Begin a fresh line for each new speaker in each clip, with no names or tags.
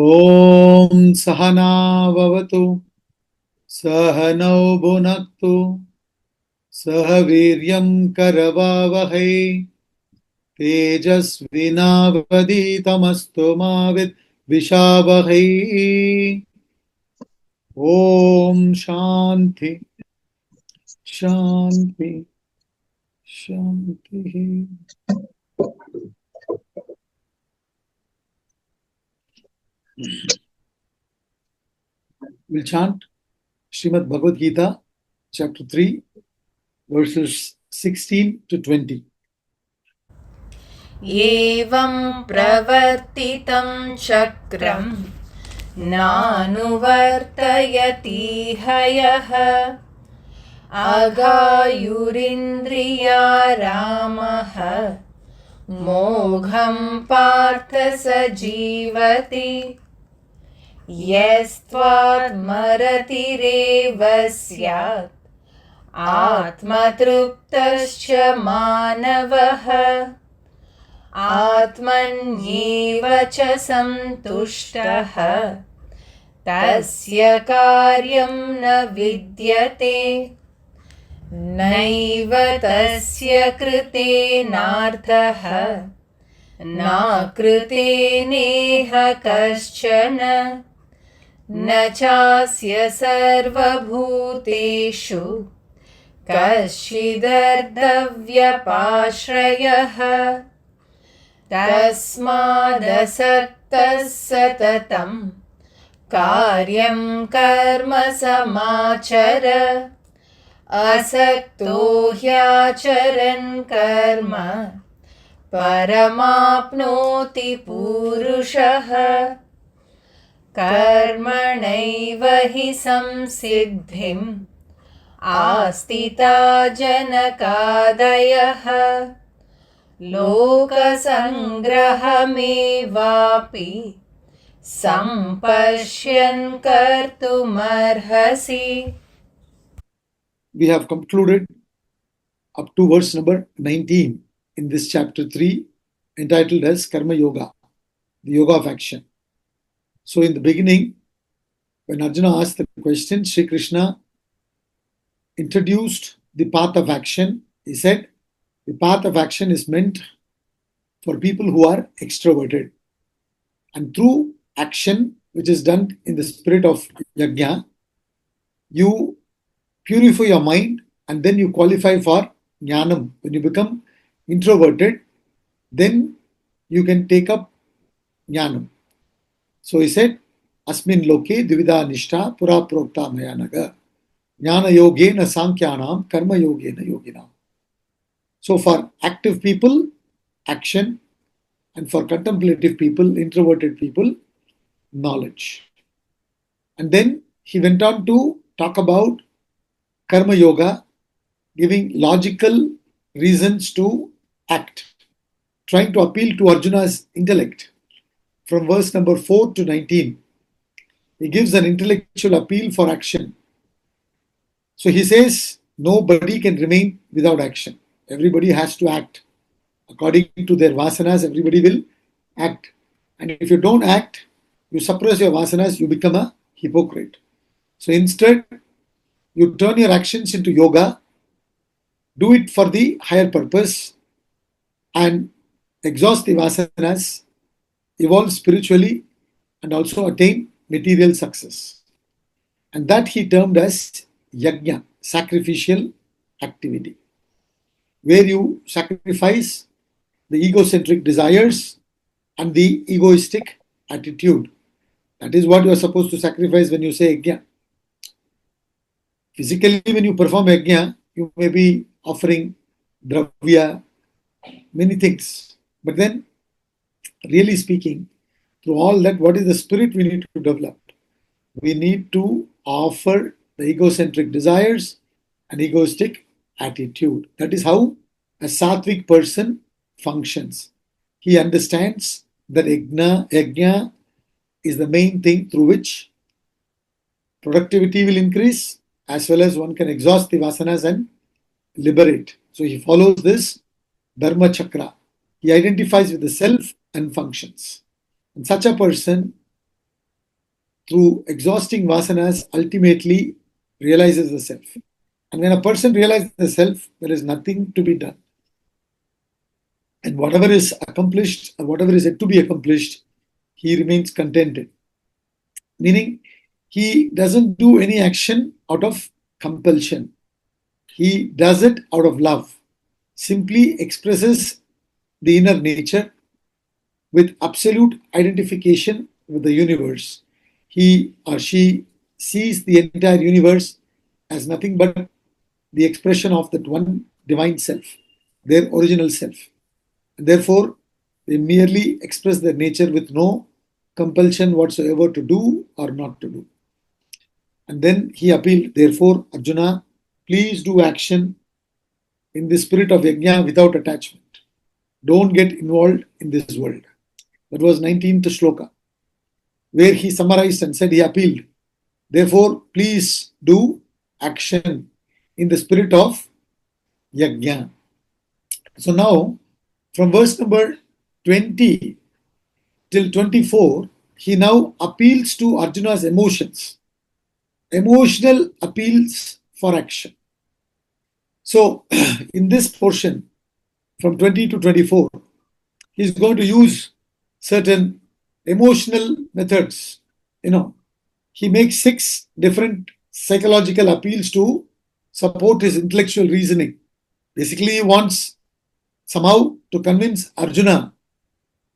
Om Sahana Vavatu Sahanau Bhunaktu Sahaviryam Karavavahai Tejasvinavaditamastu Mavid Vishavahai. Om Shanti Shanti Shanti. We'll chant Srimad Bhagavad Gita, chapter 3, verses 16 to 20.
एवं प्रवर्तितं चक्रं नानुवर्तयति हयः अघायुरिन्द्रिया रामः मोघं पार्थ स जीवति यस्त्वात्मरतिरेव स्यात् आत्मतृप्तश्च मानवः आत्मन्येव च सन्तुष्टः तस्य कार्यं न विद्यते नैव तस्य कृतेनार्थः नाकृतेनेह कश्चन न चास्य सर्वभूतेषु कश्चिदर्धव्यपाश्रयः तस्मादसक्तः सततं कार्यं कर्म समाचर असक्तो ह्याचरन् कर्म परमाप्नोति पूरुषः कर्मणैव हि संसिद्धिम् आस्तिता जनकादयः लोकसङ्ग्रहमेवापि सम्पश्यन् कर्तुमर्हसि.
We have concluded up to verse number 19 in this chapter 3, entitled as Karma Yoga, the yoga of action. So in the beginning, when Arjuna asked the question, Sri Krishna introduced the path of action. He said, the path of action is meant for people who are extroverted. And through action, which is done in the spirit of yajna, you purify your mind and then you qualify for jnanam. When you become introverted, then you can take up jnanam. So he said, Asmin loke divida nishta pura prokta mayanaga jnana yogena sankhyanam karma yogena yoginam. So for active people, action, and for contemplative people, introverted people, knowledge. And then he went on to talk about karma yoga, giving logical reasons to act, trying to appeal to Arjuna's intellect. From verse number 4 to 19, he gives an intellectual appeal for action. So he says, nobody can remain without action. Everybody has to act. According to their vasanas, everybody will act. And if you don't act, you suppress your vasanas, you become a hypocrite. So instead, you turn your actions into yoga, do it for the higher purpose, and exhaust the vasanas, evolve spiritually, and also attain material success. And that he termed as yajna, sacrificial activity, where you sacrifice the egocentric desires and the egoistic attitude. That is what you are supposed to sacrifice when you say yajna. Physically, when you perform yajna, you may be offering dravya, many things. But then, really speaking, through all that, what is the spirit we need to develop? We need to offer the egocentric desires and egoistic attitude. That is how a sattvic person functions. He understands that yajna is the main thing through which productivity will increase, as well as one can exhaust the vasanas and liberate. So he follows this dharma chakra. He identifies with the self and functions. And such a person through exhausting vasanas, ultimately realizes the self. And when a person realizes the self, there is nothing to be done. And whatever is accomplished or whatever is yet to be accomplished, he remains contented. Meaning, he doesn't do any action out of compulsion. He does it out of love, simply expresses the inner nature with absolute identification with the universe. He or she sees the entire universe as nothing but the expression of that one divine self, their original self. And therefore, they merely express their nature with no compulsion whatsoever to do or not to do. And then he appealed, therefore, Arjuna, please do action in the spirit of yajna without attachment. Don't get involved in this world. That was 19th shloka, where he summarized and said he appealed. Therefore, please do action in the spirit of yajna. So now, from verse number 20 till 24, he now appeals to Arjuna's emotions, emotional appeals for action. So, in this portion, from 20 to 24, he's going to use certain emotional methods. He makes 6 different psychological appeals to support his intellectual reasoning. Basically, he wants somehow to convince Arjuna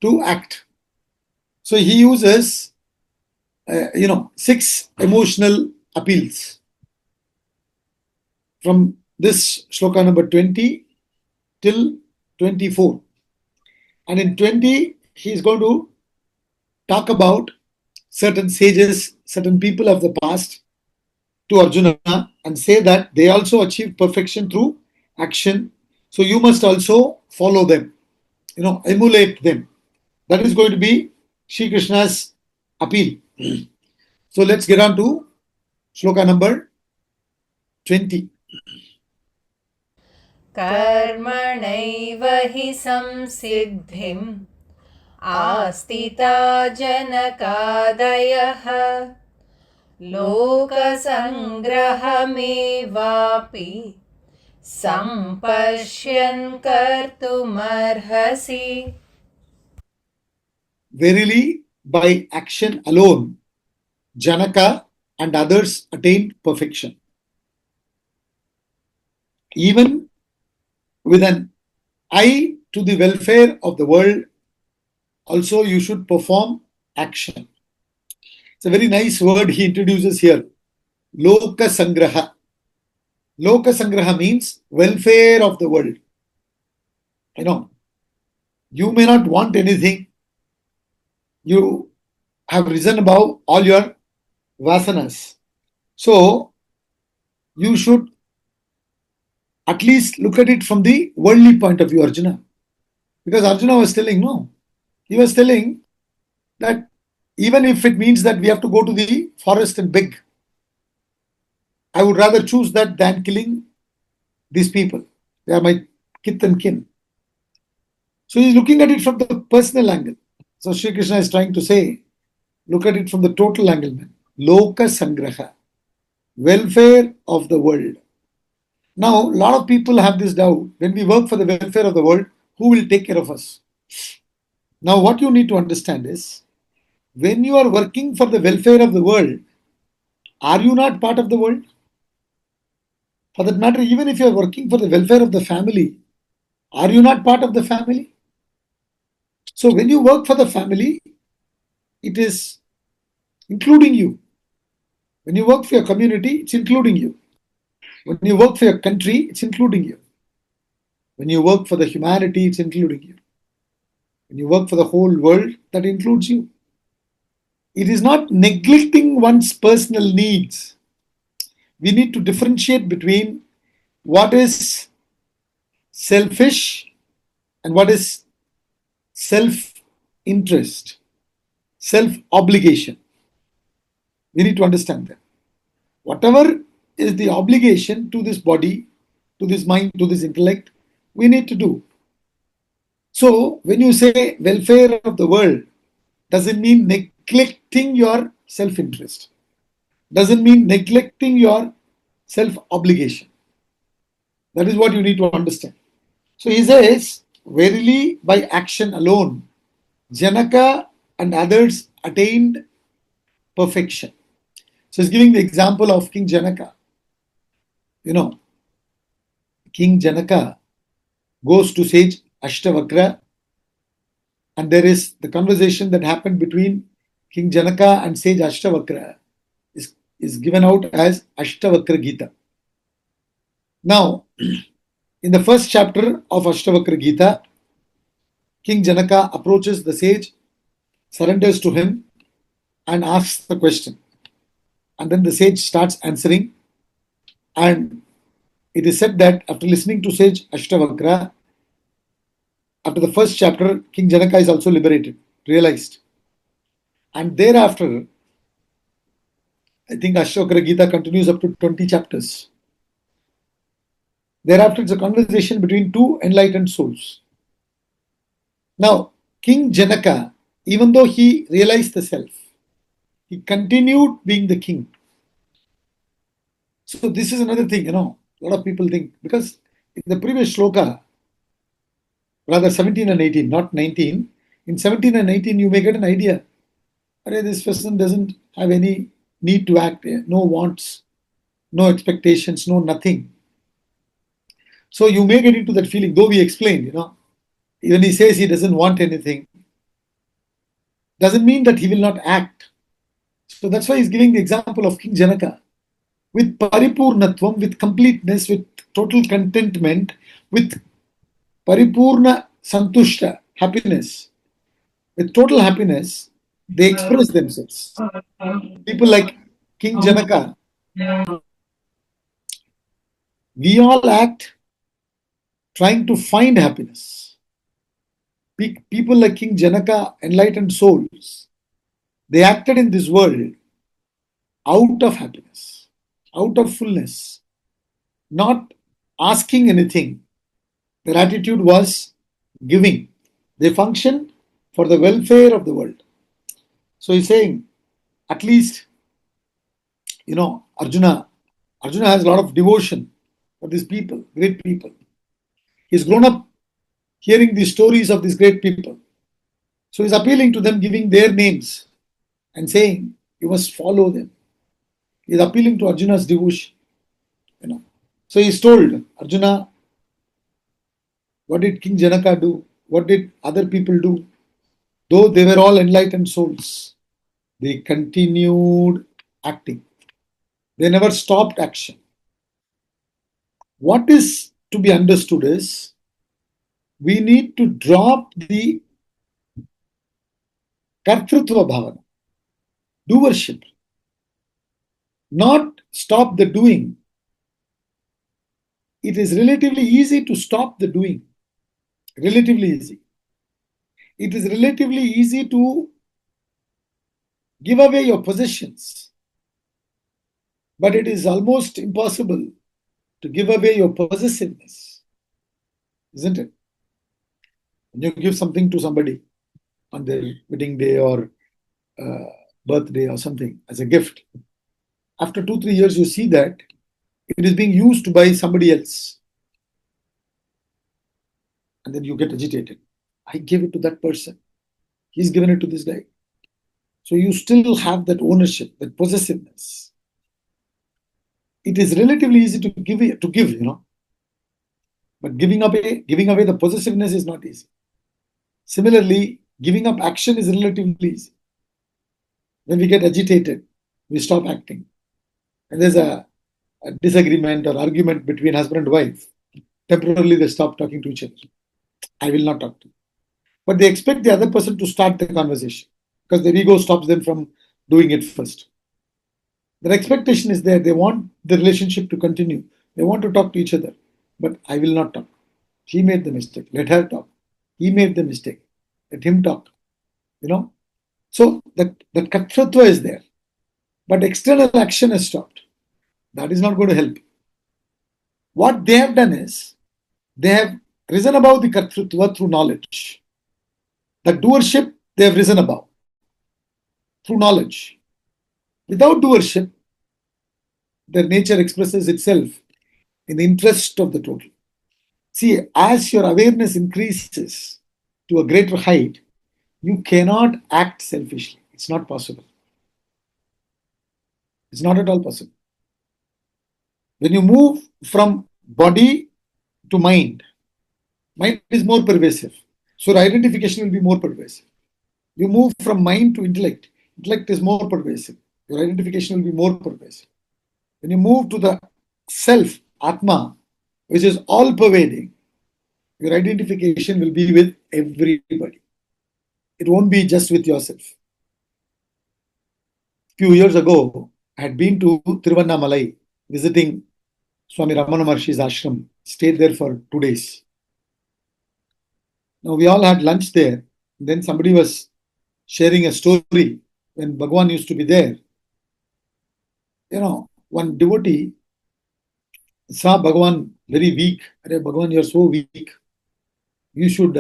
to act. So he uses, 6 emotional appeals from this shloka number 20 till 24. And in 20, he is going to talk about certain sages, certain people of the past to Arjuna and say that they also achieved perfection through action. So you must also follow them, emulate them. That is going to be Sri Krishna's appeal. So let's get on to shloka number 20.
कर्मणैव हि संसिद्धिम् आस्तिता जनकादयः लोकसङ्ग्रहमेवापि सम्पश्यन् कर्तुमर्हसि.
Verily, by action alone, Janaka and others attained perfection. Even with an eye to the welfare of the world, also you should perform action. It's a very nice word he introduces here. Loka Sangraha. Loka Sangraha means welfare of the world. You may not want anything. You have risen above all your vasanas. So, you should at least look at it from the worldly point of view, Arjuna. Because Arjuna was telling, no. He was telling that even if it means that we have to go to the forest and beg, I would rather choose that than killing these people. They are my kith and kin. So he's looking at it from the personal angle. So Sri Krishna is trying to say, look at it from the total angle, man. Loka Sangraha. Welfare of the world. Now, a lot of people have this doubt. When we work for the welfare of the world, who will take care of us? Now, what you need to understand is, when you are working for the welfare of the world, are you not part of the world? For that matter, even if you are working for the welfare of the family, are you not part of the family? So, when you work for the family, it is including you. When you work for your community, it's including you. When you work for your country, it's including you. When you work for the humanity, it's including you. When you work for the whole world, that includes you. It is not neglecting one's personal needs. We need to differentiate between what is selfish and what is self-interest, self-obligation. We need to understand that. Whatever is the obligation to this body, to this mind, to this intellect, we need to do. So, when you say welfare of the world, does it mean neglecting your self-interest. Doesn't mean neglecting your self-obligation. That is what you need to understand. So he says, verily by action alone, Janaka and others attained perfection. So he's giving the example of King Janaka. You know, King Janaka goes to sage Ashtavakra, and there is the conversation that happened between King Janaka and sage Ashtavakra is given out as Ashtavakra Gita. Now, in the first chapter of Ashtavakra Gita, King Janaka approaches the sage, surrenders to him, and asks the question. And then the sage starts answering. And it is said that after listening to sage Ashtavakra, after the first chapter, King Janaka is also liberated, realized. And thereafter, I think Ashtavakra Gita continues up to 20 chapters. Thereafter, it's a conversation between two enlightened souls. Now, King Janaka, even though he realized the self, he continued being the king. So this is another thing, a lot of people think, because in the previous shloka, rather 17 and 18, not 19, in 17 and 18 you may get an idea. This person doesn't have any need to act, no wants, no expectations, no nothing. So you may get into that feeling, though we explained, even he says he doesn't want anything, doesn't mean that he will not act. So that's why he's giving the example of King Janaka. With paripurnatvam, with completeness, with total contentment, with paripurna santushta, happiness, with total happiness, they express themselves. People like King Janaka, we all act trying to find happiness. People like King Janaka, enlightened souls, they acted in this world out of happiness, out of fullness, not asking anything. Their attitude was giving. They function for the welfare of the world. So he's saying, at least, Arjuna has a lot of devotion for these people, great people. He's grown up hearing the stories of these great people. So he's appealing to them, giving their names and saying, you must follow them. He's appealing to Arjuna's devotion. So he's told, Arjuna, what did King Janaka do? What did other people do? Though they were all enlightened souls, they continued acting. They never stopped action. What is to be understood is, we need to drop the kartrutva bhavana, doership, not stop the doing. It is relatively easy to stop the doing. Relatively easy. It is relatively easy to give away your possessions. But it is almost impossible to give away your possessiveness. Isn't it? When you give something to somebody on their wedding day or birthday or something as a gift, after 2-3 years you see that it is being used by somebody else. And then you get agitated. I gave it to that person. He's given it to this guy. So you still have that ownership, that possessiveness. It is relatively easy to give, But giving away the possessiveness is not easy. Similarly, giving up action is relatively easy. When we get agitated, we stop acting. And there's a disagreement or argument between husband and wife. Temporarily, they stop talking to each other. I will not talk to you. But they expect the other person to start the conversation because their ego stops them from doing it first. Their expectation is there. They want the relationship to continue. They want to talk to each other. But I will not talk. She made the mistake. Let her talk. He made the mistake. Let him talk. So that katratva is there. But external action has stopped. That is not going to help. What they have done is, they have risen above the kartrutva through knowledge. The doership, they have risen above. through knowledge. Without doership, their nature expresses itself in the interest of the total. See, as your awareness increases to a greater height, you cannot act selfishly. It's not possible. It's not at all possible. When you move from body to mind, mind is more pervasive. So your identification will be more pervasive. You move from mind to intellect. Intellect is more pervasive. Your identification will be more pervasive. When you move to the self, Atma, which is all pervading, your identification will be with everybody. It won't be just with yourself. A few years ago, I had been to Tiruvannamalai visiting Swami Ramana Maharshi's ashram, stayed there for 2 days. Now we all had lunch there. Then somebody was sharing a story when Bhagwan used to be there. One devotee saw Bhagwan very weak. Bhagwan, you're so weak. You should,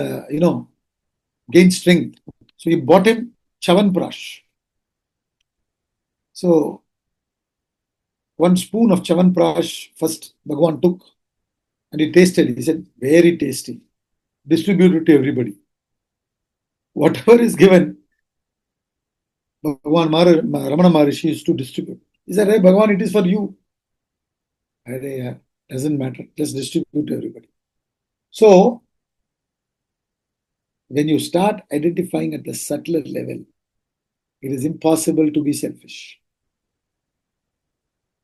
gain strength. So he bought him Chavanprash. So 1 spoon of Chavanprash first Bhagwan took and he tasted. He said, very tasty. Distribute it to everybody. Whatever is given, Bhagwan Ramana Maharshi used to distribute. He said, hey, Bhagwan, it is for you. Doesn't matter. Just distribute to everybody. So, when you start identifying at the subtler level, it is impossible to be selfish.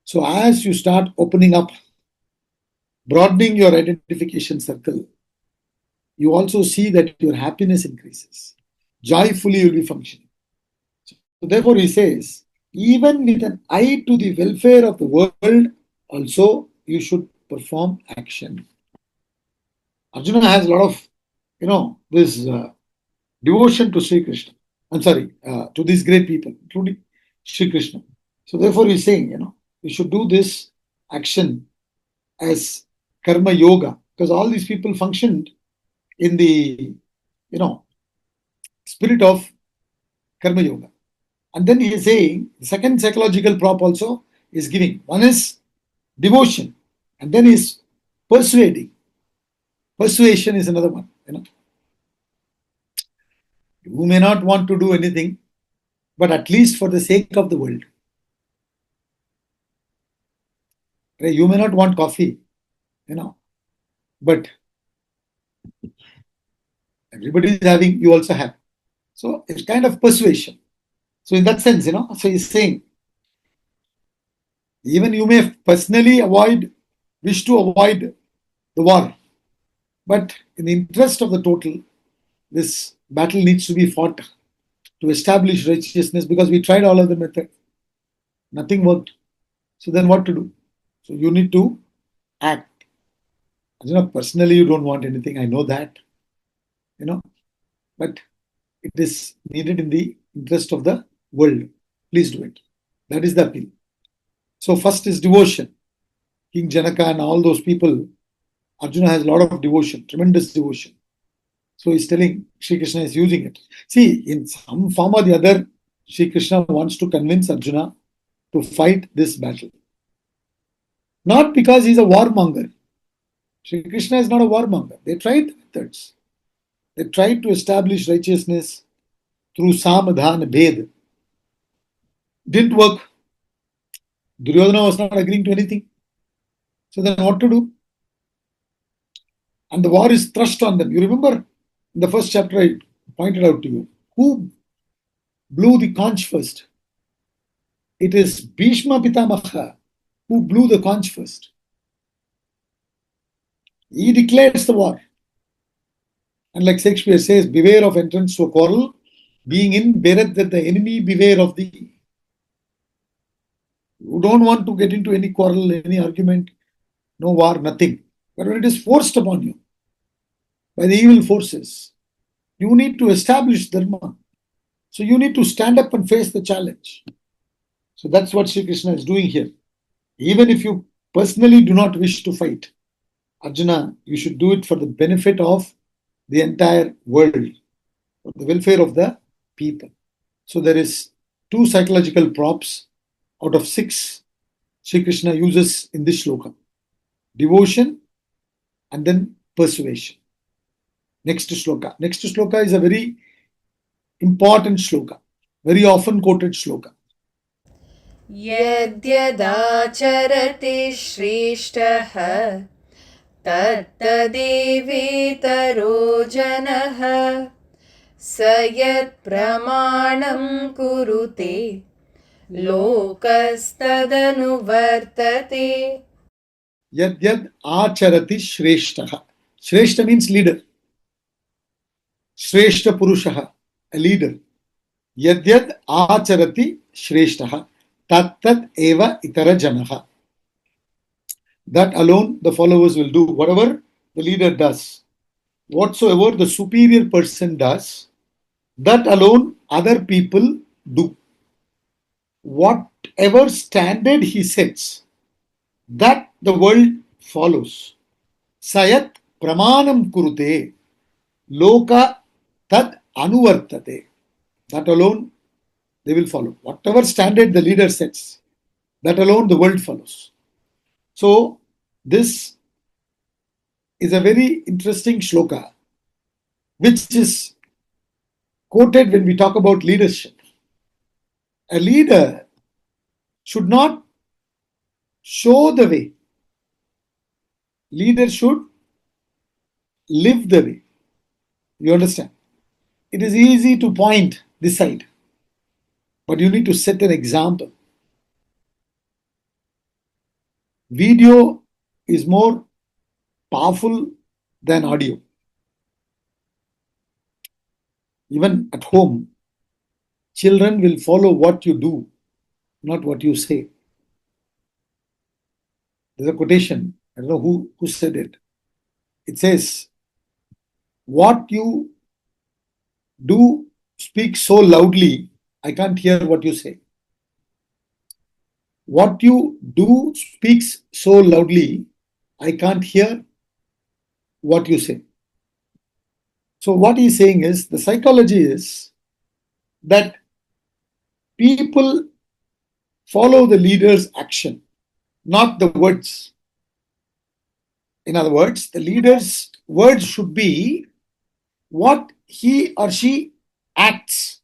So, as you start opening up, broadening your identification circle, you also see that your happiness increases. Joyfully you will be functioning. So, therefore, he says, even with an eye to the welfare of the world, also you should perform action. Arjuna has a lot of, this devotion to Sri Krishna. To these great people, including Sri Krishna. So therefore he's saying, you should do this action as karma yoga, because all these people functioned in the, spirit of karma yoga. And then he is saying, the second psychological prop also is giving. One is devotion, and then is persuading. Persuasion is another one. You may not want to do anything, but at least for the sake of the world. You may not want coffee, but everybody is having, you also have. So it's kind of persuasion. So in that sense, so he's saying, even you may personally wish to avoid the war, but in the interest of the total, this battle needs to be fought to establish righteousness, because we tried all of the methods. Nothing worked. So then what to do? So you need to act. Personally you don't want anything, I know that, but it is needed in the interest of the world. Please do it. That is the appeal. So first is devotion. King Janaka and all those people, Arjuna has a lot of devotion, tremendous devotion. So he's telling, Sri Krishna is using it. See, in some form or the other, Sri Krishna wants to convince Arjuna to fight this battle. Not because he's a warmonger. Sri Krishna is not a warmonger. They tried methods. They tried to establish righteousness through samadhana bhed. Didn't work. Duryodhana was not agreeing to anything. So then what to do? And the war is thrust on them. You remember in the first chapter I pointed out to you, who blew the conch first? It is Bhishma Pitamaha who blew the conch first. He declares the war. And like Shakespeare says, beware of entrance to a quarrel, being in, beareth that the enemy beware of thee. You don't want to get into any quarrel, any argument, no war, nothing. But when it is forced upon you by the evil forces, you need to establish dharma. So you need to stand up and face the challenge. So that's what Sri Krishna is doing here. Even if you personally do not wish to fight, Arjuna, you should do it for the benefit of the entire world, for the welfare of the people. So there is two psychological props out of six Sri Krishna uses in this shloka: devotion and then persuasion. Next shloka. Next shloka is a very important shloka, very often quoted shloka.
यद्यदाचरति श्रेष्ठः तत्तदेवेतरो जनः स यत्प्रमाणं कुरुते लोकस्तदनुवर्तते.
Yadyad acharati shreshtaha. Shreshta means leader. Shreshta purushaha, a leader. Yadyad acharati shreshtaha. Tat tat eva itara janaha. That alone the followers will do. Whatever the leader does, whatsoever the superior person does, that alone other people do. Whatever standard he sets, that the world follows. Sayat pramanam kurute, loka tad anuvartate. That alone they will follow. Whatever standard the leader sets, that alone the world follows. So, this is a very interesting shloka, which is quoted when we talk about leadership. A leader should not show the way. Leader should live the way. You understand? It is easy to point this side, but you need to set an example. Video is more powerful than audio. Even at home, children will follow what you do, not what you say. There's a quotation, I don't know who said it. It says, what you do speak so loudly, I can't hear what you say. What you do speaks so loudly, I can't hear what you say. So what he's saying is, the psychology is that people follow the leader's action, not the words. In other words, the leader's words should be what he or she acts.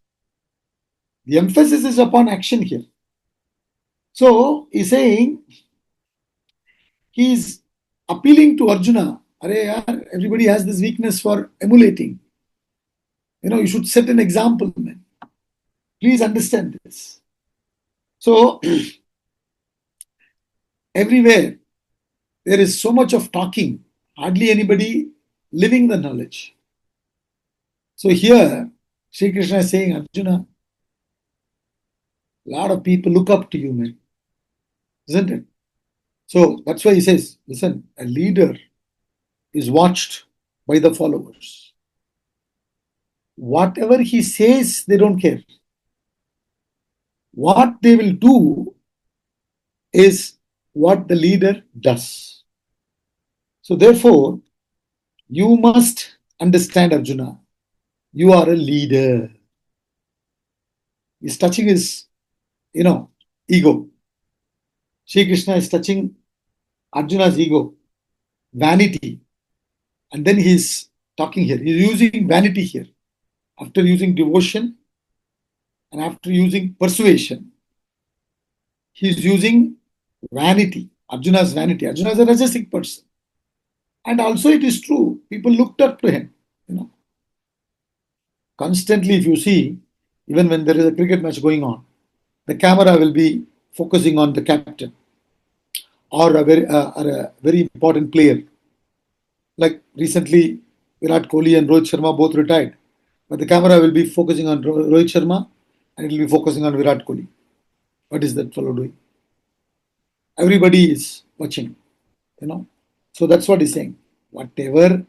The emphasis is upon action here. So he's saying, he's appealing to Arjuna. Everybody has this weakness for emulating. You should set an example, man. Please understand this. So, everywhere there is so much of talking, hardly anybody living the knowledge. So here, Sri Krishna is saying, Arjuna, a lot of people look up to you, man. Isn't it? So that's why he says, listen, a leader is watched by the followers. Whatever he says, they don't care. What they will do is what the leader does. So therefore, you must understand, Arjuna, you are a leader. He's touching his, ego. Sri Krishna is touching Arjuna's ego, vanity. And then he's talking here. He's using vanity here. After using devotion and after using persuasion, he's using vanity, Arjuna's vanity. Arjuna is a rajasic person. And also it is true, people looked up to him. Constantly, if you see, even when there is a cricket match going on, the camera will be focusing on the captain or a very important player. Like recently, Virat Kohli and Rohit Sharma both retired. But the camera will be focusing on Rohit Sharma and it will be focusing on Virat Kohli. What is that fellow doing? Everybody is watching, So that's what he's saying. Whatever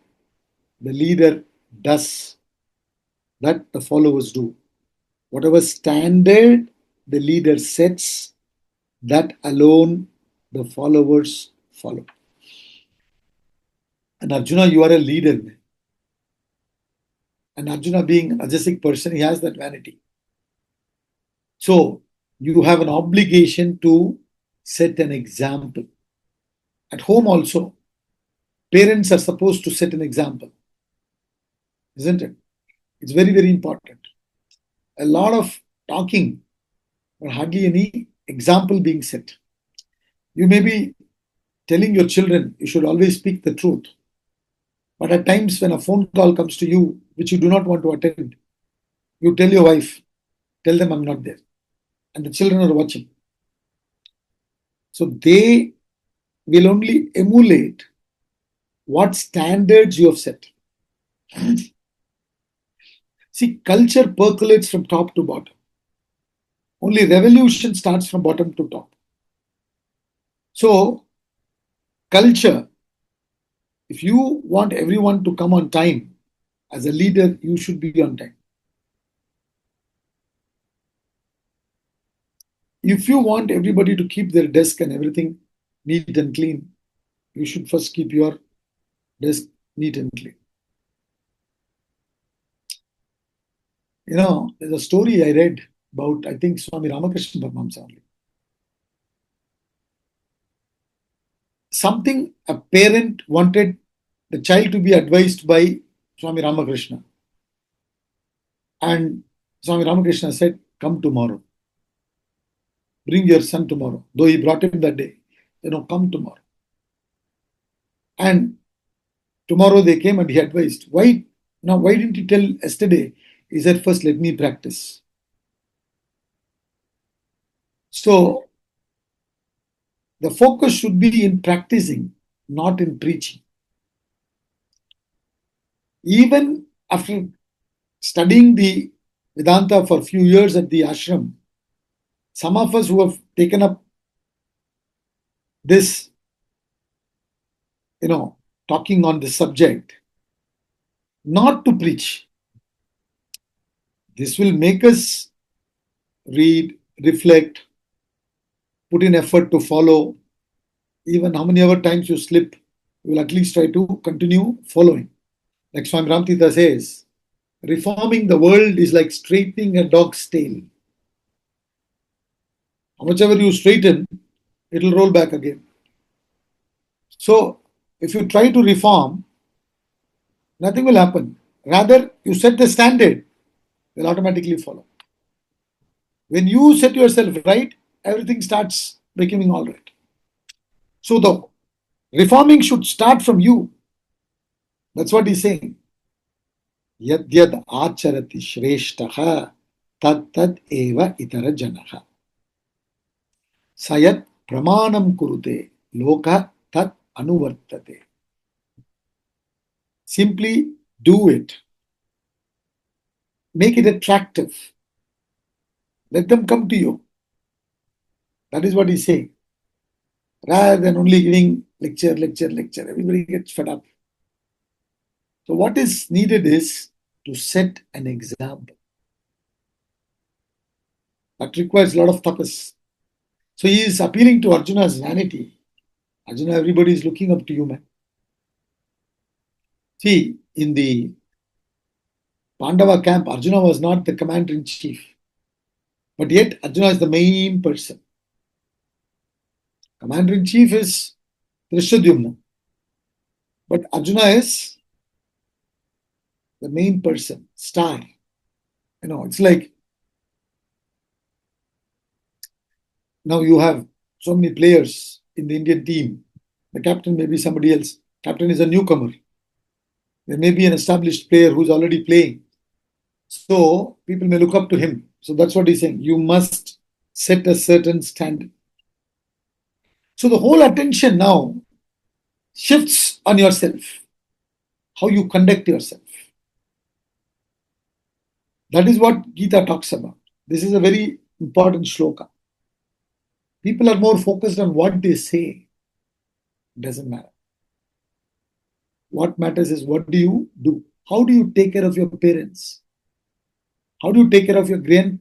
the leader does, that the followers do. Whatever standard the leader sets, that alone the followers follow. And Arjuna, you are a leader, man. And Arjuna being a rajasic person, he has that vanity. So you have an obligation to set an example. At home also, parents are supposed to set an example, isn't it? It's very, very important. A lot of talking, but hardly any example being set. You may be telling your children you should always speak the truth, but at times when a phone call comes to you, which you do not want to attend, you tell your wife, tell them I'm not there. And the children are watching. So they will only emulate what standards you have set. See, culture percolates from top to bottom. Only revolution starts from bottom to top. So, culture, if you want everyone to come on time, as a leader, you should be on time. If you want everybody to keep their desk and everything neat and clean, you should first keep your desk neat and clean. You know, there's a story I read about, I think, Swami Ramakrishna Paramahamsa only. Something a parent wanted the child to be advised by Swami Ramakrishna. And Swami Ramakrishna said, come tomorrow. Bring your son tomorrow. Though he brought him that day, come tomorrow. And tomorrow they came and he advised, why didn't you tell yesterday? He said, first let me practice. So the focus should be in practicing, not in preaching. Even after studying the Vedanta for a few years at the ashram, some of us who have taken up this, talking on this subject, not to preach. This will make us read, reflect, put in effort to follow. Even how many ever times you slip, you will at least try to continue following. Like Swami Ramtita says, reforming the world is like straightening a dog's tail. How much ever you straighten, it will roll back again. So, if you try to reform, nothing will happen. Rather, you set the standard, they'll automatically follow. When you set yourself right, everything starts becoming all right. So, the reforming should start from you. That's what he's saying. Yad yad acharati shreshtaha tad tad eva itara janaha. Sayat pramanam kurute loka tat anuvartate. Simply do it. Make it attractive. Let them come to you. That is what he's saying. Rather than only giving lecture, everybody gets fed up. So what is needed is to set an example. That requires a lot of tapas. So he is appealing to Arjuna's vanity. Arjuna, everybody is looking up to you, man. See, in the Pandava camp, Arjuna was not the commander-in-chief. But yet, Arjuna is the main person. Commander-in-chief is Drishtadyumna. But Arjuna is the main person, star. It's like now you have so many players in the Indian team. The captain may be somebody else. Captain is a newcomer. There may be an established player who's already playing. So people may look up to him. So that's what he's saying. You must set a certain standard. So the whole attention now shifts on yourself. How you conduct yourself. That is what Gita talks about. This is a very important shloka. People are more focused on what they say. It doesn't matter. What matters is what do you do? How do you take care of your parents? How do you take care of your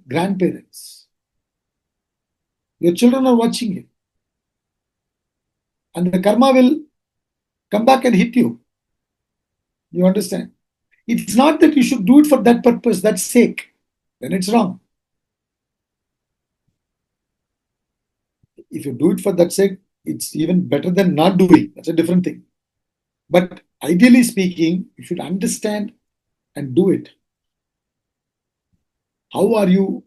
grandparents? Your children are watching you. And the karma will come back and hit you. You understand? It's not that you should do it for that purpose, that sake. Then it's wrong. if you do it for that sake, it's even better than not doing. That's a different thing. But ideally speaking, you should understand and do it. How are you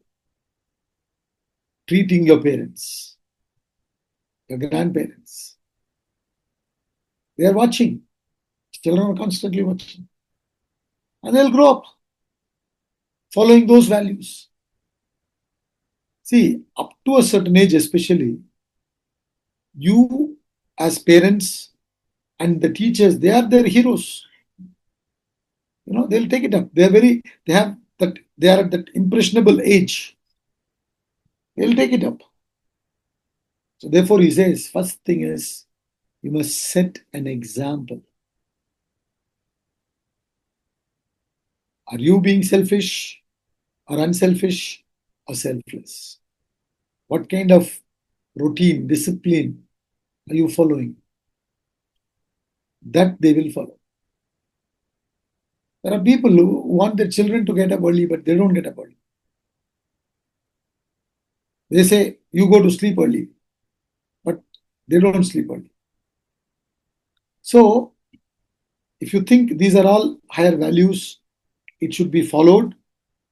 treating your parents, your grandparents? They are watching. Children are constantly watching. And they'll grow up following those values. See, up to a certain age, especially, you as parents and the teachers, they are their heroes. They'll take it up. They are at that impressionable age. They'll take it up. So therefore, he says, first thing is, you must set an example. Are you being selfish or unselfish or selfless? What kind of routine, discipline are you following? That they will follow. There are people who want their children to get up early, but they don't get up early. They say, you go to sleep early, but they don't sleep early. So, if you think these are all higher values, it should be followed,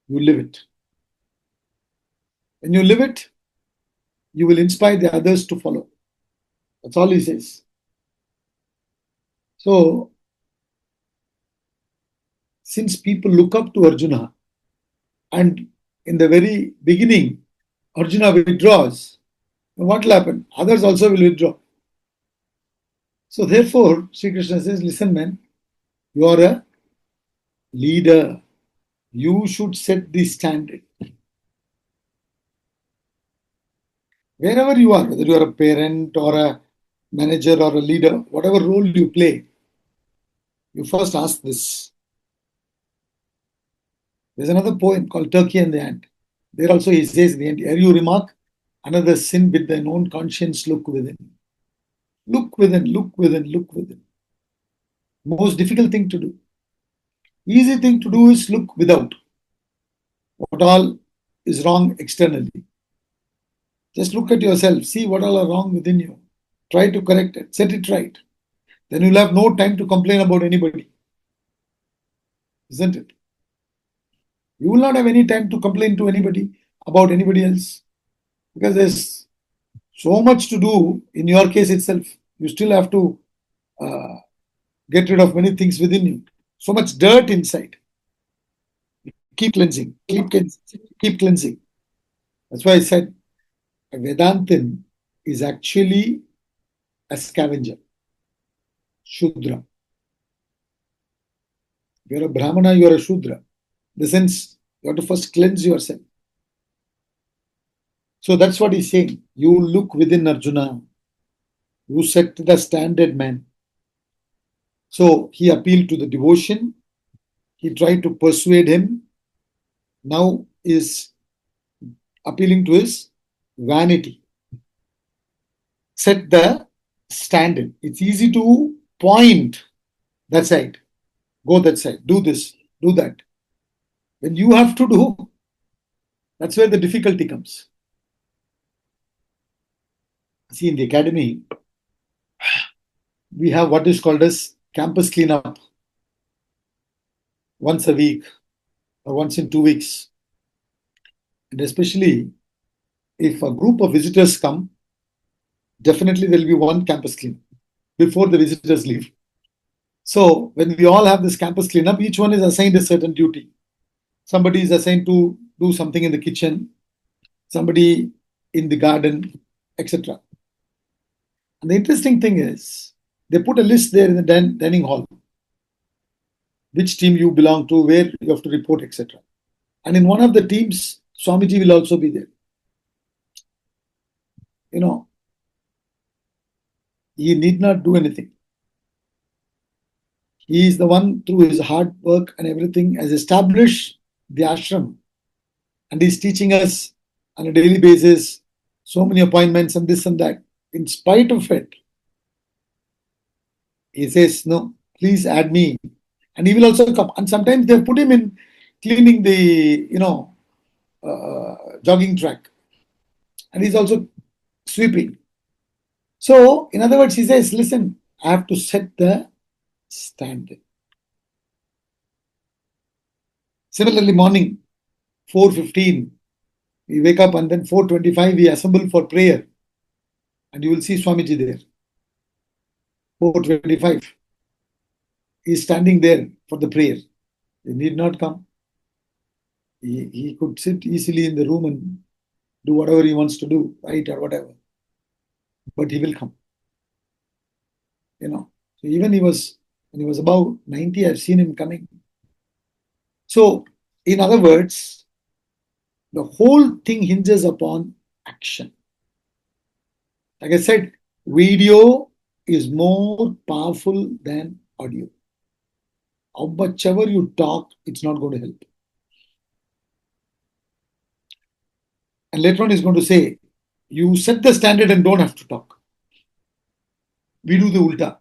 you live it. When you live it, you will inspire the others to follow. That's all he says. So, since people look up to Arjuna, and in the very beginning, Arjuna withdraws, what will happen? Others also will withdraw. So, therefore, Sri Krishna says, listen, man, you are a leader. You should set the standard. Wherever you are, whether you are a parent or a manager or a leader, whatever role you play, you first ask this. There's another poem called Turkey and the Ant. There also he says in the end, ere you remark, another sin with thine own conscience look within. Look within, look within, look within. Most difficult thing to do. Easy thing to do is look without. What all is wrong externally. Just look at yourself, see what all are wrong within you. Try to correct it, set it right. Then you'll have no time to complain about anybody. Isn't it? You will not have any time to complain to anybody about anybody else because there's so much to do in your case itself. You still have to get rid of many things within you. So much dirt inside. Keep cleansing, keep cleansing. That's why I said a Vedantin is actually a scavenger, Shudra. If you're a Brahmana, you're a Shudra. In the sense, you have to first cleanse yourself. So that's what he's saying. You look within Arjuna. You set the standard, man. So he appealed to the devotion. He tried to persuade him. Now is appealing to his vanity. Set the standard. It's easy to point that side. Go that side. Do this. Do that. When you have to do, that's where the difficulty comes. See, in the academy, we have what is called as campus cleanup once a week or once in 2 weeks. And especially if a group of visitors come, definitely there will be one campus cleanup before the visitors leave. So when we all have this campus cleanup, each one is assigned a certain duty. Somebody is assigned to do something in the kitchen, somebody in the garden, etc. And the interesting thing is, they put a list there in the dining hall, which team you belong to, where you have to report, etc. And in one of the teams, Swamiji will also be there. He need not do anything. He is the one, through his hard work and everything, has established the ashram. And he's teaching us on a daily basis so many appointments and this and that. In spite of it, he says, no, please add me. And he will also come. And sometimes they put him in cleaning the, jogging track. And he's also sweeping. So, in other words, he says, listen, I have to set the standard. Similarly, morning, 4:15, we wake up and then 4:25 we assemble for prayer. And you will see Swamiji there. 4:25. He is standing there for the prayer. He need not come. He could sit easily in the room and do whatever he wants to do, write or whatever. But he will come. So even when he was about 90, I've seen him coming. So, in other words, the whole thing hinges upon action. Like I said, video is more powerful than audio. How much ever you talk, it's not going to help. And later on, he's going to say, you set the standard and don't have to talk. We do the ulta.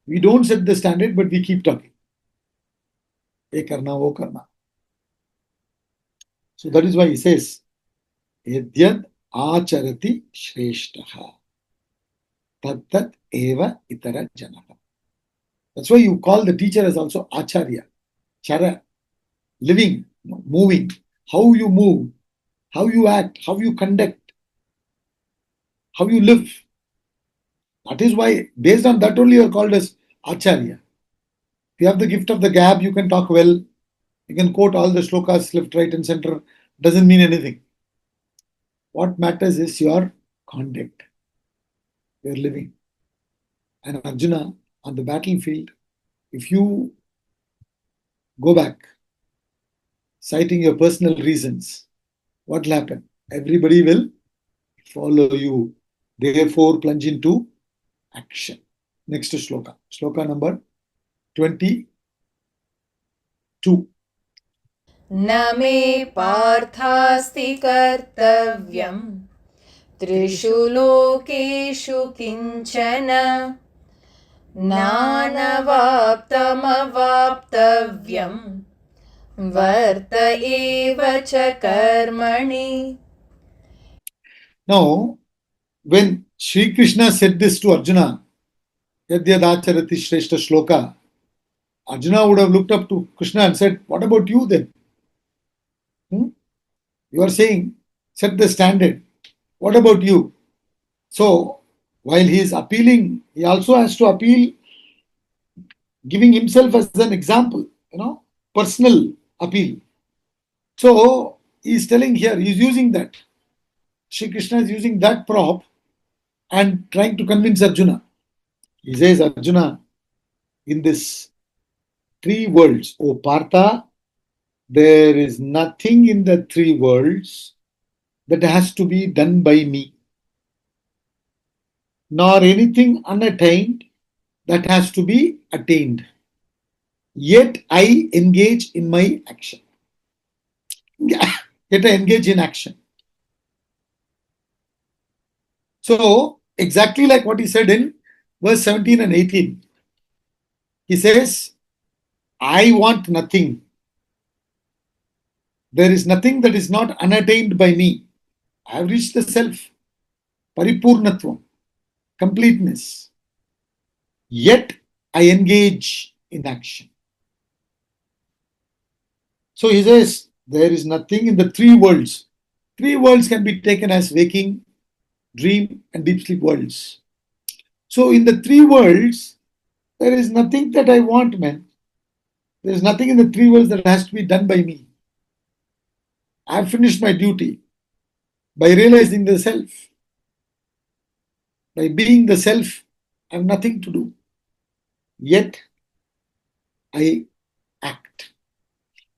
We don't set the standard, but we keep talking. Ye karna, wo karna. So that is why he says, Yadyad acharati shreshtaha. Tat eva itara janaha. That's why you call the teacher as also acharya. Chara. Living, moving. How you move, how you act, how you conduct, how you live. That is why, based on that only, you are called as acharya. If you have the gift of the gab, you can talk well. You can quote all the shlokas left, right, and center. Doesn't mean anything. What matters is your conduct, your living. And Arjuna, on the battlefield, if you go back, citing your personal reasons, what will happen? Everybody will follow you. Therefore, plunge into action. Next shloka. Shloka number 22.
न मे पार्थास्ति कर्तव्यम् त्रिषु लोकेषु किञ्चन नानवाप्तमवाप्तव्यम् वर्त एव च कर्मणि.
Now, when Sri Krishna said this to Arjuna, Yadyadacharati Shrestha Shloka, Arjuna would have looked up to Krishna and said, what about you then? You are saying, set the standard. What about you? So, while he is appealing, he also has to appeal, giving himself as an example, personal appeal. So, he is telling here, he is using that. Sri Krishna is using that prop and trying to convince Arjuna. He says, Arjuna, in this three worlds, O Partha, there is nothing in the three worlds that has to be done by me, nor anything unattained that has to be attained. Yet I engage in my action. Yet I engage in action. So, exactly like what he said in verse 17 and 18, he says, I want nothing. There is nothing that is not unattained by me. I have reached the self, paripurnatvam, completeness. Yet I engage in action. So he says, there is nothing in the three worlds. Three worlds can be taken as waking, dream, and deep sleep worlds. So in the three worlds, there is nothing that I want, man. There is nothing in the three worlds that has to be done by me. I have finished my duty by realizing the self. By being the self, I have nothing to do. Yet I act.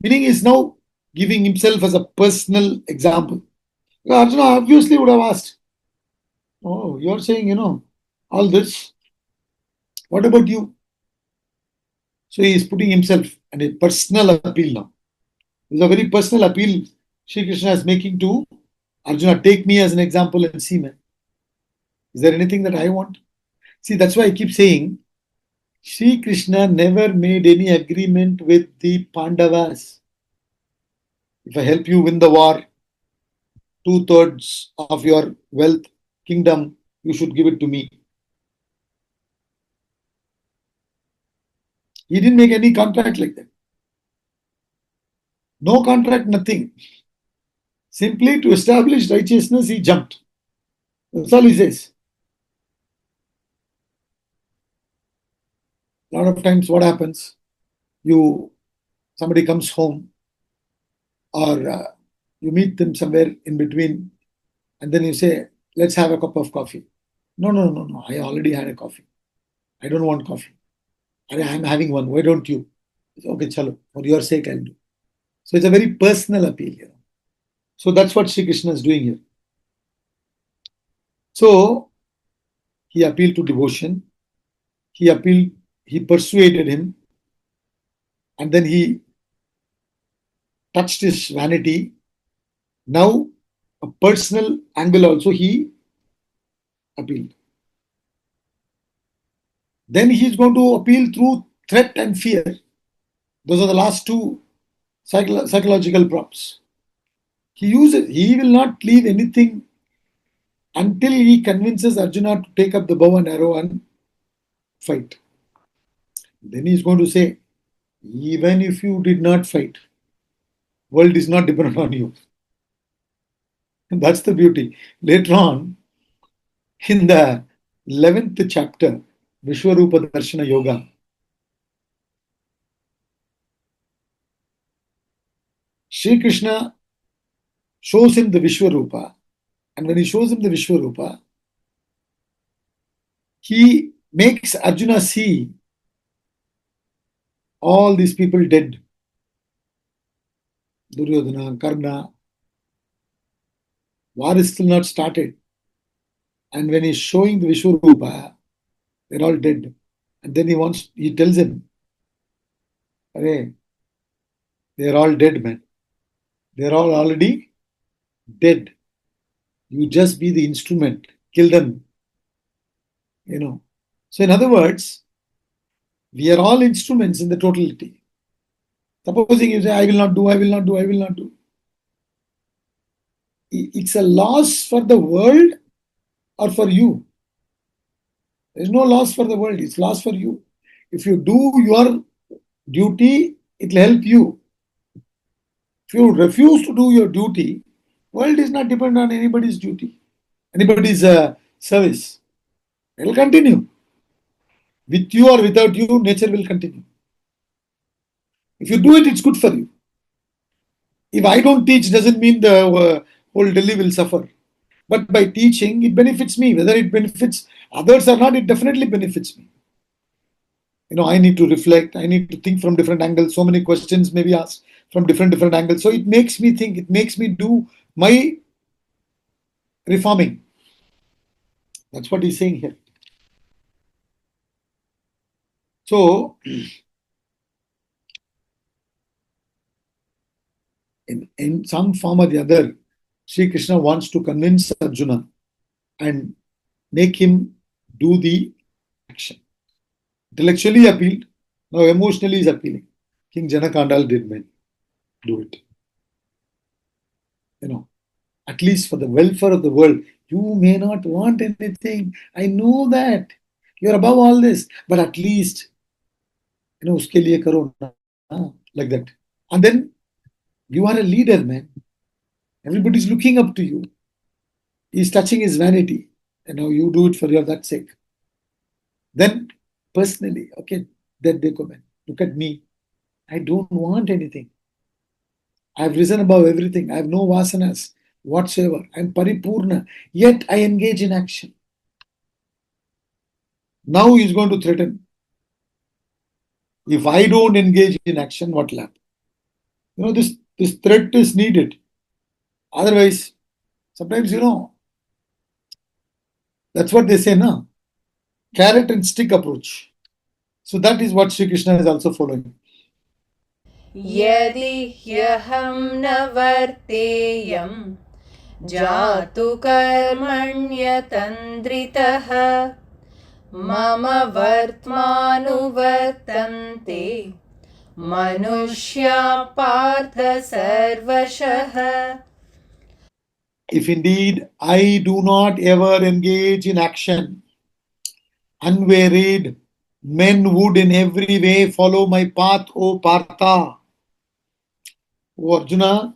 Meaning is now giving himself as a personal example. Arjuna obviously would have asked, oh, you're saying, all this. What about you? So he is putting himself in a personal appeal now. It's a very personal appeal Sri Krishna is making to Arjuna. Take me as an example and see, man. Is there anything that I want? See, that's why I keep saying, Sri Krishna never made any agreement with the Pandavas. If I help you win the war, 2/3 of your wealth, kingdom, You should give it to me. He didn't make any contract like that. No contract, nothing. Simply to establish righteousness, he jumped. That's all he says. A lot of times, what happens? Somebody comes home, or you meet them somewhere in between, and then you say, "Let's have a cup of coffee." No, no, no, no. I already had a coffee. I don't want coffee. I'm having one. Why don't you? Okay, chalo. For your sake, I'll do. So it's a very personal appeal here. So that's what Sri Krishna is doing here. So he appealed to devotion. He persuaded him, and then he touched his vanity. Now, a personal angle also he appealed. Then he is going to appeal through threat and fear. Those are the last two psychological props. He will not leave anything until he convinces Arjuna to take up the bow and arrow and fight. Then he is going to say, even if you did not fight, world is not dependent on you. And that's the beauty. Later on, in the 11th chapter, Vishwarupa Darshana Yoga, Sri Krishna shows him the Vishwarupa, and when he shows him the Vishwarupa, he makes Arjuna see all these people dead. Duryodhana, Karna, war is still not started. And when he's showing the Vishwarupa, they're all dead. And then he tells him, "Hey, they're all dead, man. They're all already dead. You just be the instrument, kill them." So in other words, we are all instruments in the totality. Supposing you say, "I will not do, I will not do, I will not do." It's a loss for the world or for you. There's no loss for the world, it's loss for you. If you do your duty, it will help you. If you refuse to do your duty, world is not dependent on anybody's duty, anybody's service. It will continue. With you or without you, nature will continue. If you do it, it's good for you. If I don't teach, doesn't mean the whole Delhi will suffer. But by teaching, it benefits me. Whether it benefits others or not, it definitely benefits me. I need to reflect. I need to think from different angles. So many questions may be asked from different angles. So it makes me think. It makes me do my reforming. That's what he's saying here. So, in some form or the other, Sri Krishna wants to convince Arjuna and make him do the action. Intellectually appealed, now emotionally is appealing. King Janakandal did do it. At least for the welfare of the world. You may not want anything. I know that. You're above all this. But at least, uske liye karo na, like that. And then you are a leader, man. Everybody's looking up to you. He's touching his vanity. You do it for that sake. Then personally, okay, then they come in. Look at me. I don't want anything. I've risen above everything. I have no vasanas whatsoever. I'm paripurna. Yet I engage in action. Now he's going to threaten. If I don't engage in action, what will happen? This threat is needed. Otherwise, sometimes, that's what they say, no? Carrot and stick approach. So that is what Sri Krishna is also following.
Yadi hyaham na varteyam jatu karmanyatandritaha mama vartmanuvartante manushya partha sarvashah.
if indeed I do not ever engage in action, unwearied, men would in every way follow my path, O Partha. O Arjuna,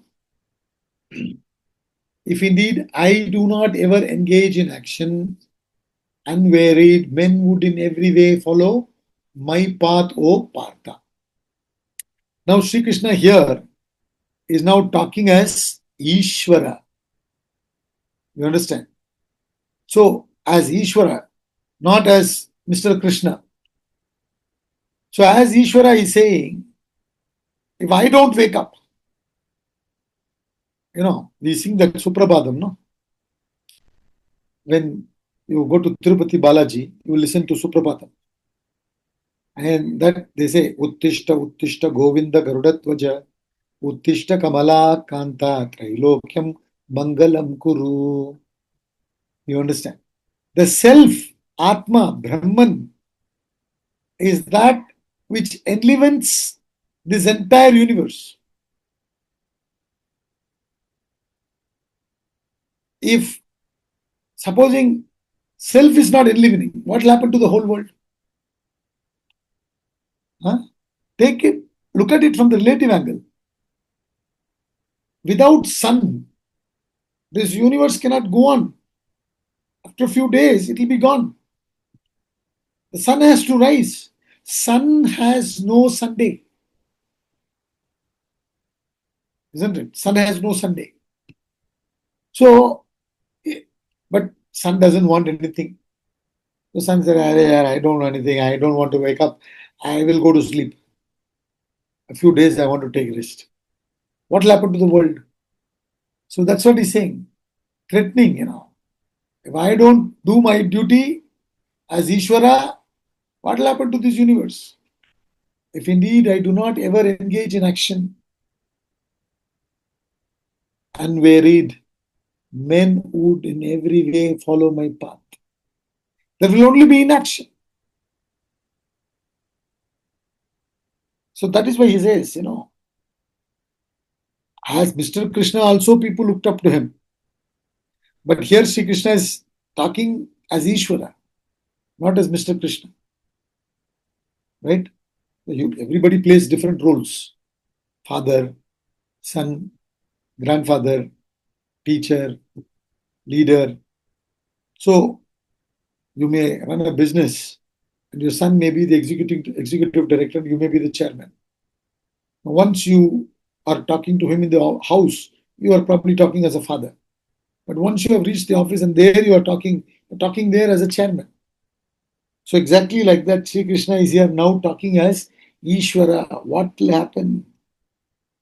if indeed I do not ever engage in action, unwearied, men would in every way follow my path, O Partha. Now, Sri Krishna here is now talking as Ishvara. You understand? So, as Ishvara, not as Mr. Krishna. So, as Ishvara is saying, if I don't wake up, we sing that Suprabhadam, no? When you go to Tirupati Balaji, you listen to Suprabhadam. And that they say, Uttishta, Uttishta, Govinda, Garudatvaja, Uttishta, Kamala, Kanta, Trailokyam, Mangalam Kuru. You understand? The self, Atma, Brahman, is that which enlivens this entire universe. If supposing self is not enlivening, what will happen to the whole world? Huh? Take it, look at it from the relative angle. Without sun, this universe cannot go on. After a few days, it will be gone. The sun has to rise. Sun has no Sunday. Isn't it? Sun has no Sunday. So, but sun doesn't want anything. The sun said, I don't want anything. I don't want to wake up. I will go to sleep. A few days I want to take rest. What will happen to the world? So that's what he's saying. Threatening, If I don't do my duty as Ishvara, what will happen to this universe? If indeed I do not ever engage in action, unwearied, men would in every way follow my path. There will only be inaction. So that is why he says, as Mr. Krishna also people looked up to him. But here Sri Krishna is talking as Ishvara, not as Mr. Krishna. Right? Everybody plays different roles. Father, son, grandfather, teacher, leader. So you may run a business and your son may be the executive director and you may be the chairman. Once you are talking to him in the house, you are probably talking as a father. But once you have reached the office and there you are talking there as a chairman. So exactly like that, Sri Krishna is here now talking as Ishvara. What will happen?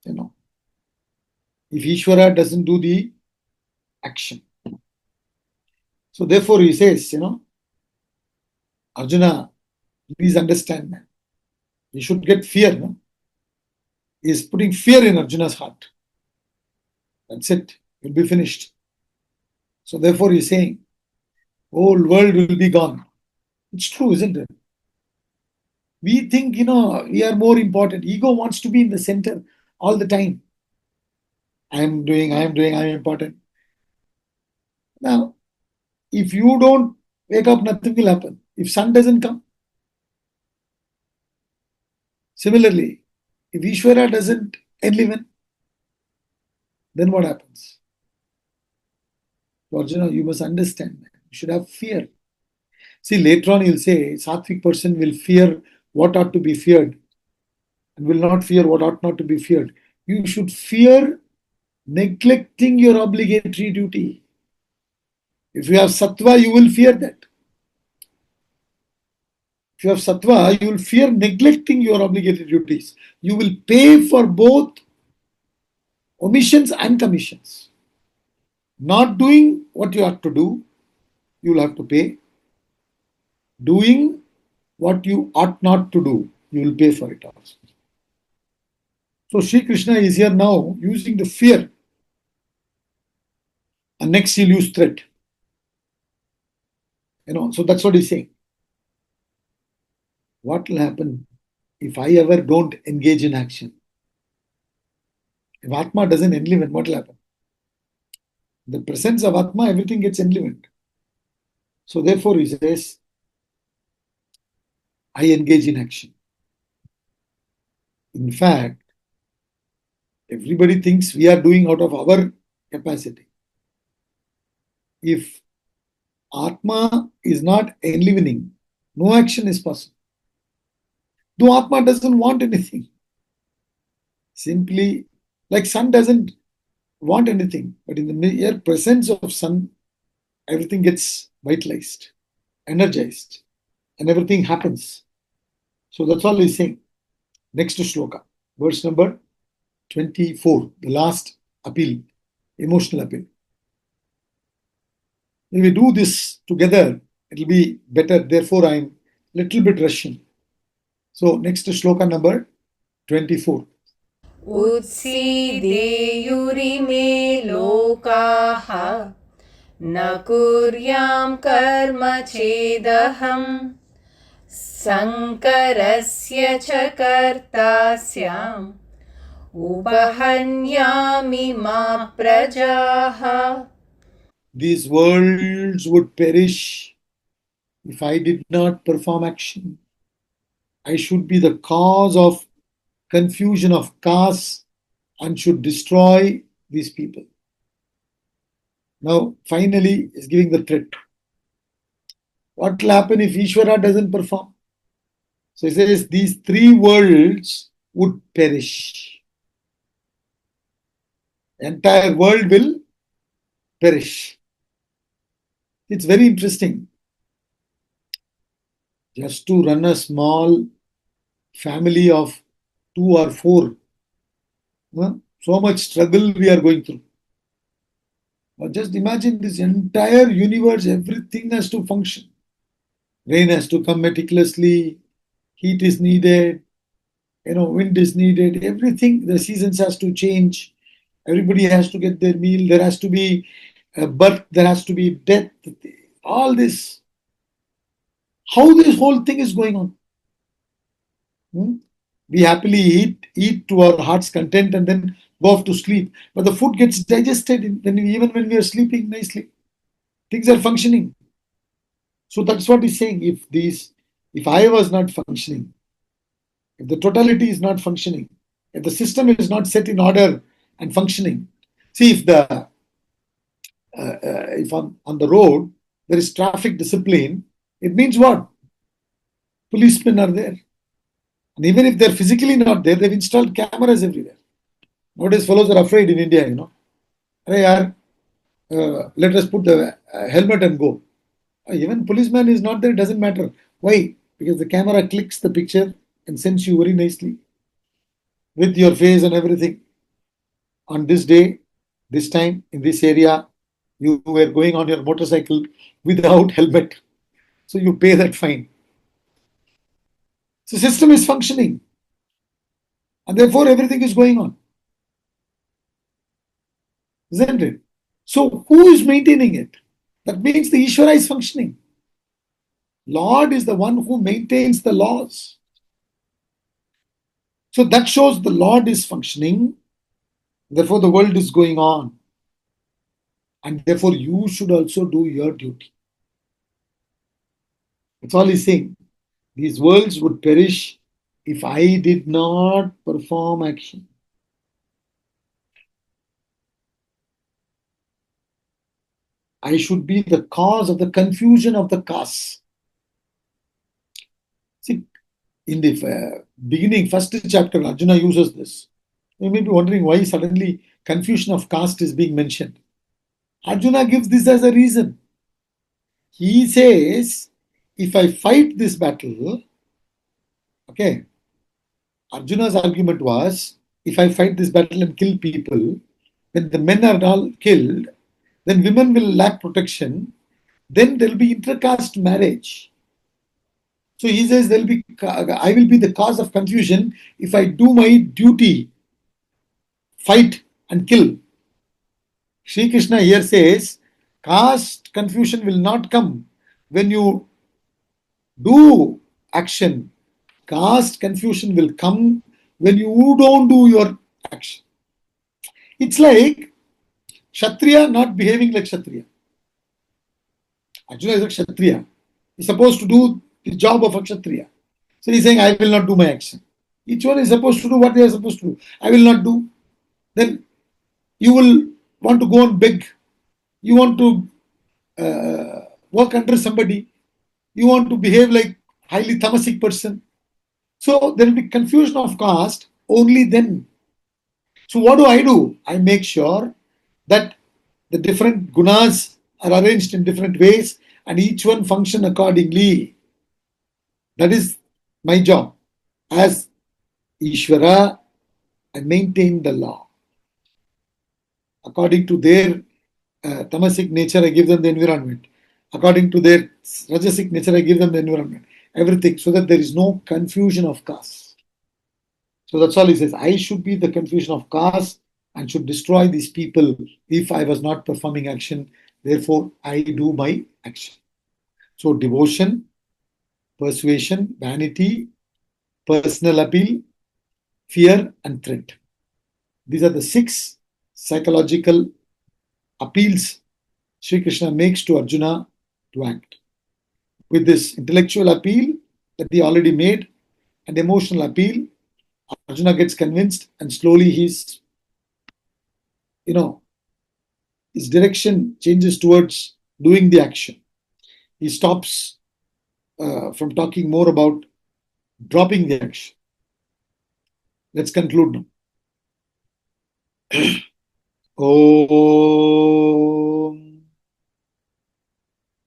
If Ishvara doesn't do the action. So therefore he says, Arjuna, please understand, man. You should get fear. No? He is putting fear in Arjuna's heart. That's it. You'll be finished. So therefore he's saying, whole world will be gone. It's true, isn't it? We think, we are more important. Ego wants to be in the center all the time. I'm important. Now, if you don't wake up, nothing will happen. If sun doesn't come. Similarly, if Ishvara doesn't enliven, then what happens? Arjuna, you must understand that. You should have fear. See, later on he'll say, Sattvic person will fear what ought to be feared and will not fear what ought not to be feared. You should fear neglecting your obligatory duty. If you have sattva, you will fear that. If you have sattva, you will fear neglecting your obligatory duties. You will pay for both omissions and commissions. Not doing what you ought to do, you will have to pay. Doing what you ought not to do, you will pay for it also. So Sri Krishna is here now using the fear. And next he'll use threat. So that's what he's saying. What will happen if I ever don't engage in action? If Atma doesn't enliven, what will happen? In the presence of Atma, everything gets enlivened. So therefore, he says, I engage in action. In fact, everybody thinks we are doing out of our capacity. If Atma is not enlivening, no action is possible. Though Atma doesn't want anything. Simply, like sun doesn't want anything, but in the mere presence of sun, everything gets vitalized, energized, and everything happens. So that's all he's saying. Next shloka, verse number 24, the last appeal, emotional appeal. If we do this together, it'll be better. Therefore, I'm little bit rushing. So next shloka number 24.
उत्सीदेयुरिमे लोकाः न कुर्यां कर्म चेदहं शङ्करस्य च कर्ता स्याम् उपहन्यामि मा प्रजाः.
These worlds would perish if I did not perform action. I should be the cause of confusion of castes and should destroy these people. Now, finally, is giving the threat. What will happen if Ishvara doesn't perform? So he says these three worlds would perish. The entire world will perish. It's very interesting. Just to run a small family of 2 or 4, so much struggle we are going through. But just imagine this entire universe, everything has to function. Rain has to come meticulously, heat is needed, wind is needed, everything, the seasons has to change, everybody has to get their meal, there has to be a birth, there has to be death, all this. How this whole thing is going on? We happily eat to our heart's content and then go off to sleep. But the food gets digested even when we are sleeping nicely. Things are functioning. So that's what he's saying. If I was not functioning, if the totality is not functioning, if the system is not set in order and functioning, see if on the road there is traffic discipline, it means what? Policemen are there. And even if they're physically not there, they've installed cameras everywhere. Nowadays, fellows are afraid in India, Let us put the helmet and go. Even policeman is not there, it doesn't matter. Why? Because the camera clicks the picture and sends you very nicely with your face and everything. On this day, this time, in this area, you were going on your motorcycle without helmet. So you pay that fine. So system is functioning. And therefore everything is going on. Isn't it? So who is maintaining it? That means the Ishvara is functioning. Lord is the one who maintains the laws. So that shows the Lord is functioning. Therefore the world is going on. And therefore you should also do your duty. That's all he's saying. These worlds would perish if I did not perform action. I should be the cause of the confusion of the castes. See, in the beginning, first chapter, Arjuna uses this. You may be wondering why suddenly confusion of caste is being mentioned. Arjuna gives this as a reason. He says, if I fight this battle, okay, Arjuna's argument was, if I fight this battle and kill people, when the men are all killed, then women will lack protection, then there will be intercaste marriage. So he says I will be the cause of confusion if I do my duty, fight and kill. Sri Krishna here says, caste confusion will not come when you do action. Caste confusion will come when you don't do your action. It's like Kshatriya not behaving like Kshatriya. Arjuna is a Kshatriya. He's supposed to do the job of a Kshatriya. So he's saying, I will not do my action. Each one is supposed to do what they are supposed to do. I will not do. Then you will want to go and beg. You want to work under somebody. You want to behave like highly tamasic person. So there will be confusion of caste only then. So what do? I make sure that the different gunas are arranged in different ways and each one function accordingly. That is my job. As Ishvara, I maintain the law. According to their tamasic nature, I give them the environment. According to their rajasic nature, I give them the environment. Everything, so that there is no confusion of caste. So that's all he says. I should be the confusion of caste and should destroy these people if I was not performing action. Therefore, I do my action. So devotion, persuasion, vanity, personal appeal, fear, and threat. These are the 6 psychological appeals Sri Krishna makes to Arjuna to act. With this intellectual appeal that he already made and emotional appeal, Arjuna gets convinced and slowly his direction changes towards doing the action. He stops from talking more about dropping the action. Let's conclude now.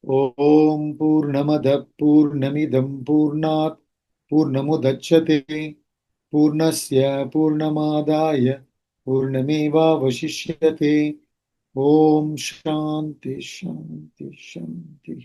Om Purnamada Purnamidam Purnat Purnamudachyate Purnasya Purnamadaya Purnameva Vashishyate. Om Shanti Shanti Shanti.